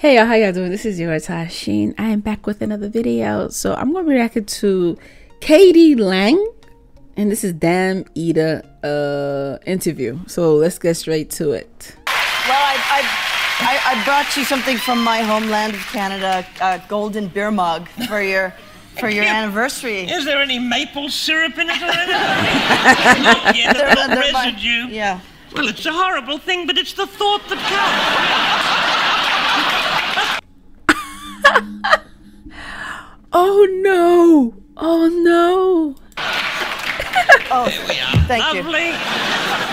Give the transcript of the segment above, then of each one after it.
Hey y'all, how y'all doing? This is your Tashin. I am back with another video. So I'm going to be reacting to k.d. lang, and this is Damn Eater interview. So let's get straight to it. Well, I brought you something from my homeland of Canada, a golden beer mug for your anniversary. Is there any maple syrup in it or anything? Not yet, a little residue. Yeah. Well, it's a horrible thing, but it's the thought that counts. Oh no! Oh no! Oh, there we are. Thank Lovely.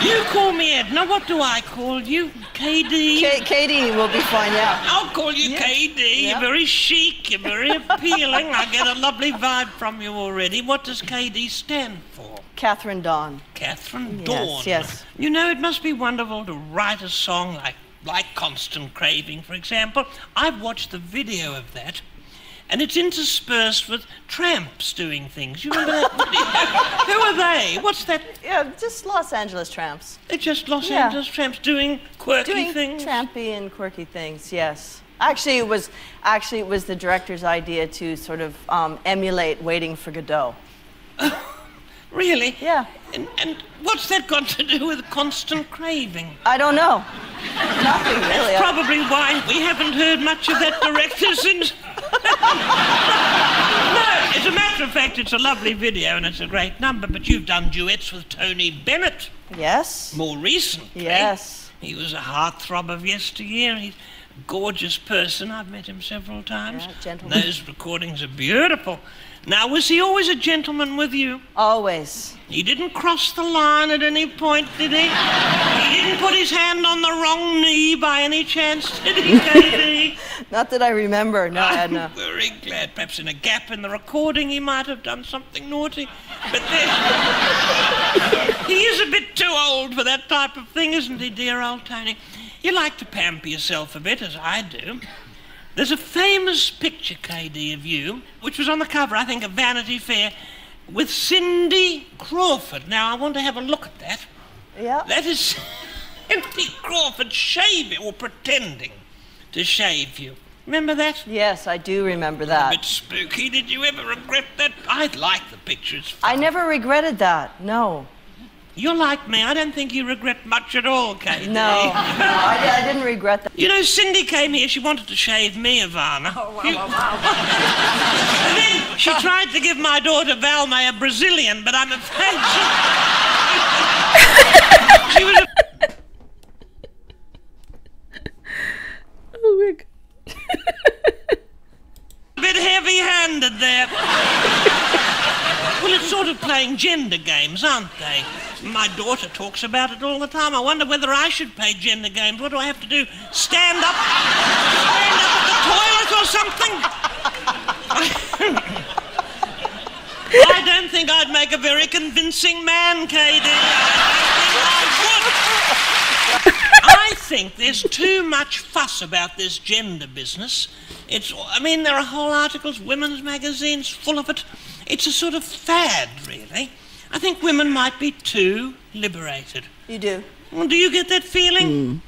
You call me Edna. What do I call you? KD? Katie will be fine, yeah. I'll call you KD. Yeah. You're very chic. You're very appealing. I get a lovely vibe from you already. What does KD stand for? Catherine Dawn. Catherine Yes, Dawn. yes. You know, it must be wonderful to write a song like Constant Craving, for example. I've watched the video of that. And it's interspersed with tramps doing things. You remember that video? Who are they? What's that? Yeah, just Los Angeles tramps. They're just Los Yeah. Angeles tramps doing quirky things? Trampy and quirky things, yes. Actually, it was the director's idea to sort of emulate Waiting for Godot. Really? Yeah. And what's that got to do with Constant Craving? I don't know. Nothing really. Probably why we haven't heard much of that director since... No, as a matter of fact, it's a lovely video and it's a great number, but you've done duets with Tony Bennett. Yes. More recently. Yes. He was a heartthrob of yesteryear. He's a gorgeous person. I've met him several times. Yeah, gentleman. Those recordings are beautiful. Now, was he always a gentleman with you? Always. He didn't cross the line at any point, did he? He didn't put his hand on the wrong knee by any chance, did he, KD? Not that I remember. No, Edna. I'm very glad. Perhaps in a gap in the recording he might have done something naughty. But then... he is a bit too old for that type of thing, isn't he, dear old Tony? You like to pamper yourself a bit, as I do. There's a famous picture, KD, of you, which was on the cover, I think, of Vanity Fair, with Cindy Crawford. Now, I want to have a look at that. Yeah. That is Cindy Crawford shaving, or pretending to shave you. Remember that? Yes, I do remember A that. bit spooky. Did you ever regret that? I like the picture. It's fun. I never regretted that. No. You're like me. I don't think you regret much at all, KD. No. I didn't regret that. You know, Cindy came here. She wanted to shave me, Ivana. Oh, wow, You- wow, wow. And then she tried to give my daughter Valma a Brazilian, but I'm afraid she was Oh my god. a bit heavy-handed there. Well, it's sort of playing gender games, aren't they? My daughter talks about it all the time. I wonder whether I should play gender games. What do I have to do? Stand up at the toilet or something? I don't think I'd make a very convincing man, KD. I think there's too much fuss about this gender business. I mean, there are whole articles, women's magazines, full of it. It's a sort of fad, really. I think women might be too liberated. You do? Well, do you get that feeling?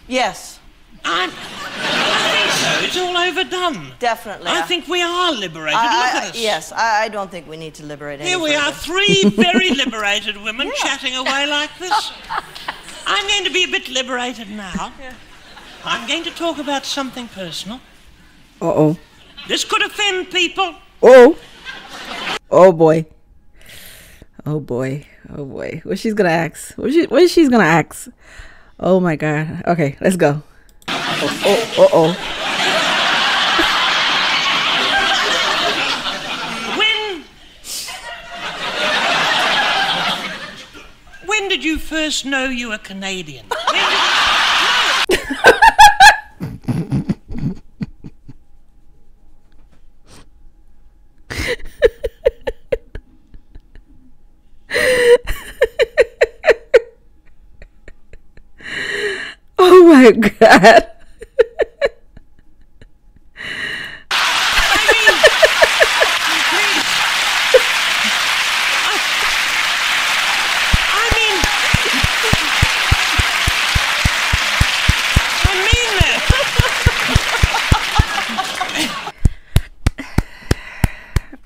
Yes, I think so. It's all overdone. definitely. I think we are liberated. Look at us. Yes, I don't think we need to liberate any Here we are, further. three very liberated women Yeah. chatting away like this. I'm going to be a bit liberated now. Yeah. I'm going to talk about something personal. Uh-oh. This could offend people. Oh. Oh boy. Oh boy. Oh boy. What she's gonna ask? What is she's gonna ask? Oh my god. Okay, let's go. Oh. When did you first know you were Canadian? Oh my god. I mean that.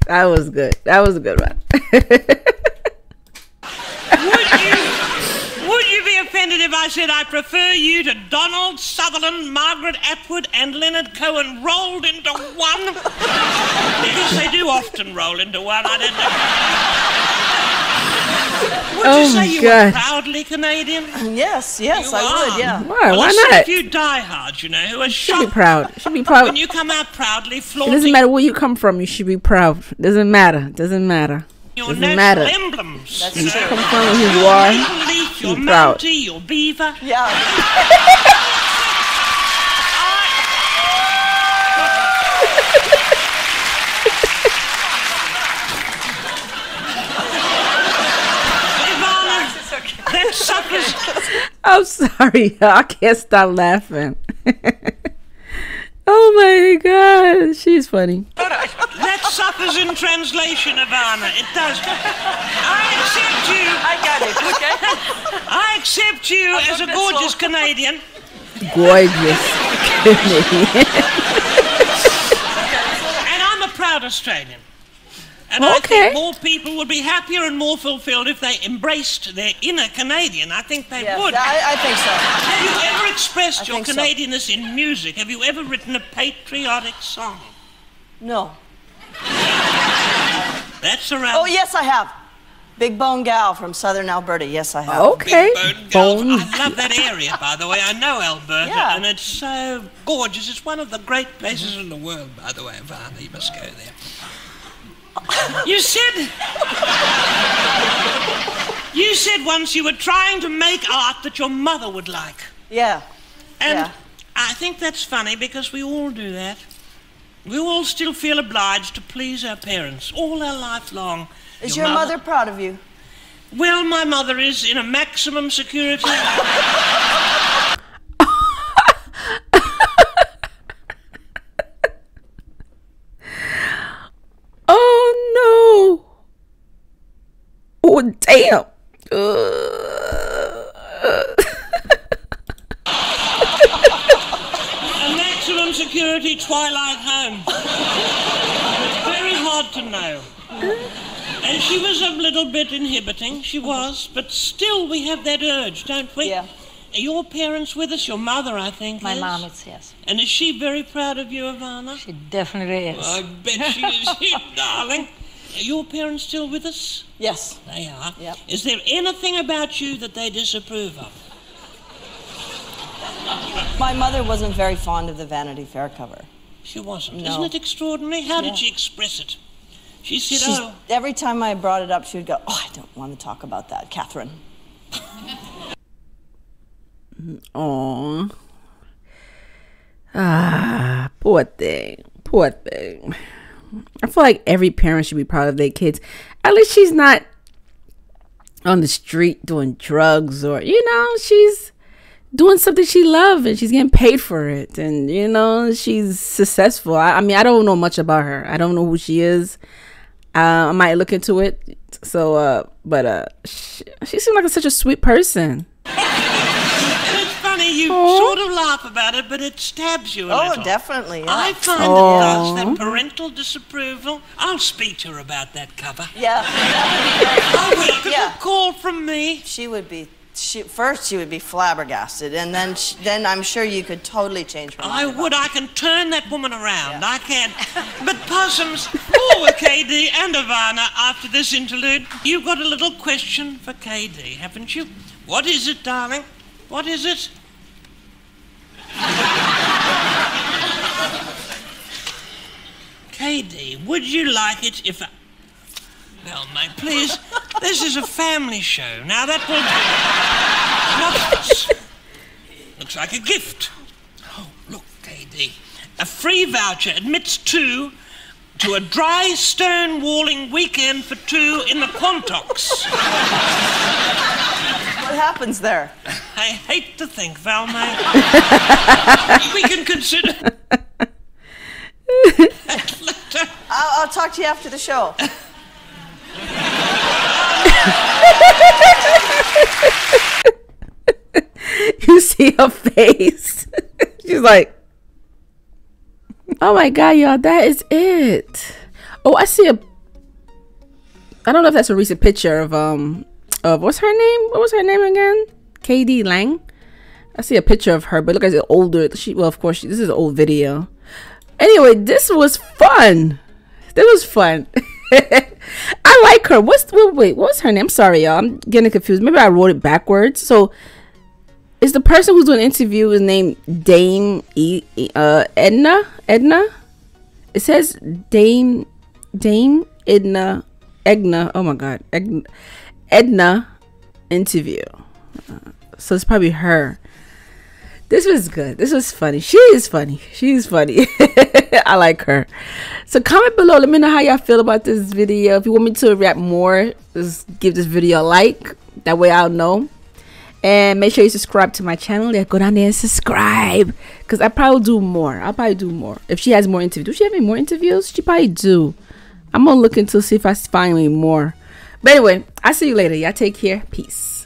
That was good. That was a good one. Would you be offended if I said I prefer you to Donald Sutherland, Margaret Atwood, and Leonard Cohen rolled into one? Because they do often roll into one. I don't know. Would you say you were proudly Canadian? Yes, I would, yeah. Why? Well, Why I not? see a few diehards, you know, who are Should be shocked proud. Should be proud. when you come out proudly It flaunting doesn't matter where you come from. You should be proud. Doesn't matter. Doesn't matter. your Doesn't national matter. emblems. That's you know. true. Come from who you are. Maple leaf, your Be proud. mountie, your beaver. Yeah. Ivana, that suffers. I'm sorry. I can't stop laughing. Oh my God. She's funny. That suffers in translation, Ivana. It does. I accept you. I got it, okay? I accept you as a gorgeous Canadian. Gorgeous. And I'm a proud Australian. And I Okay. think more people would be happier and more fulfilled if they embraced their inner Canadian. I think they Yes, would. I think so. Have you ever expressed your think so. Canadianness in music? Have you ever written a patriotic song? No. That's around. Oh, yes, I have. Big Bone Gal from Southern Alberta. Yes, I have. Okay. Big Bone Girls. Bone. I love that area, by the way. I know Alberta, Yeah. and it's so gorgeous. It's one of the great places in the world, by the way, Ivana. You must go there. You said once you were trying to make art that your mother would like. Yeah. And Yeah. I think that's funny because we all do that. We all still feel obliged to please our parents all our life long. Is your mother proud of you? Well, my mother is in a maximum security. Oh no. Oh damn. A maximum security Twilight home. It's very hard to know. And she was a little bit inhibiting, she was, but still we have that urge, don't we? Yeah. Are your parents with us? Your mother, I think, My is. mom is, yes. And is she very proud of you, Ivana? She definitely is. I bet she is, darling. Are your parents still with us? Yes. They are. Yep. Is there anything about you that they disapprove of? My mother wasn't very fond of the Vanity Fair cover. She wasn't. No. Isn't it extraordinary? How Yeah. did she express it? She said, Every time I brought it up, she would go, "Oh, I don't want to talk about that, Catherine." Aw. Ah, poor thing. Poor thing. I feel like every parent should be proud of their kids. At least she's not on the street doing drugs, or, you know, she's doing something she loves and she's getting paid for it. And, you know, she's successful. I mean, I don't know much about her. I don't know who she is. I might look into it. So, she seems like such a sweet person. it's funny, you sort of laugh about it, but it stabs you a Oh, little. definitely. Yeah. I find it does, that parental disapproval. I'll speak to her about that cover. Yeah. I will, because Yeah. a call from me. She would be. First, she would be flabbergasted, and then I'm sure you could totally change her mind. I about would. it. I can turn that woman around. Yeah. I can. But Possums, for KD and Ivana, after this interlude, you've got a little question for KD, haven't you? What is it, darling? What is it? KD, would you like it if I... Well, mate, please, this is a family show. Now, that will... Looks like a gift. Oh, look, KD. A free voucher admits two to a dry stone walling weekend for two in the Quantox. What happens there? I hate to think, Val, mate. We can consider... I'll talk to you after the show. You see her face. She's like, oh my God, y'all, that is it. Oh, I see a I don't know if that's a recent picture of what's her name? What was her name again? KD Lang. I see a picture of her, but look at it older. Well, of course, this is an old video. Anyway, this was fun. This was fun. I like her. Wait, what was her name? I'm sorry, y'all. I'm getting confused. Maybe I wrote it backwards. So, is the person who's doing the interview is named Dame Edna? Edna? It says Dame Edna. Oh my God. Edna interview. So it's probably her. This was good. This was funny. She is funny. She's funny. I like her. So comment below. Let me know how y'all feel about this video. If you want me to react more, just give this video a like. That way I'll know. And make sure you subscribe to my channel. Yeah, go down there and subscribe. Because I'll probably do more. If she has more interviews. Do she have any more interviews? She probably do. I'm going to look into see if I find any more. But anyway, I'll see you later. Y'all take care. Peace.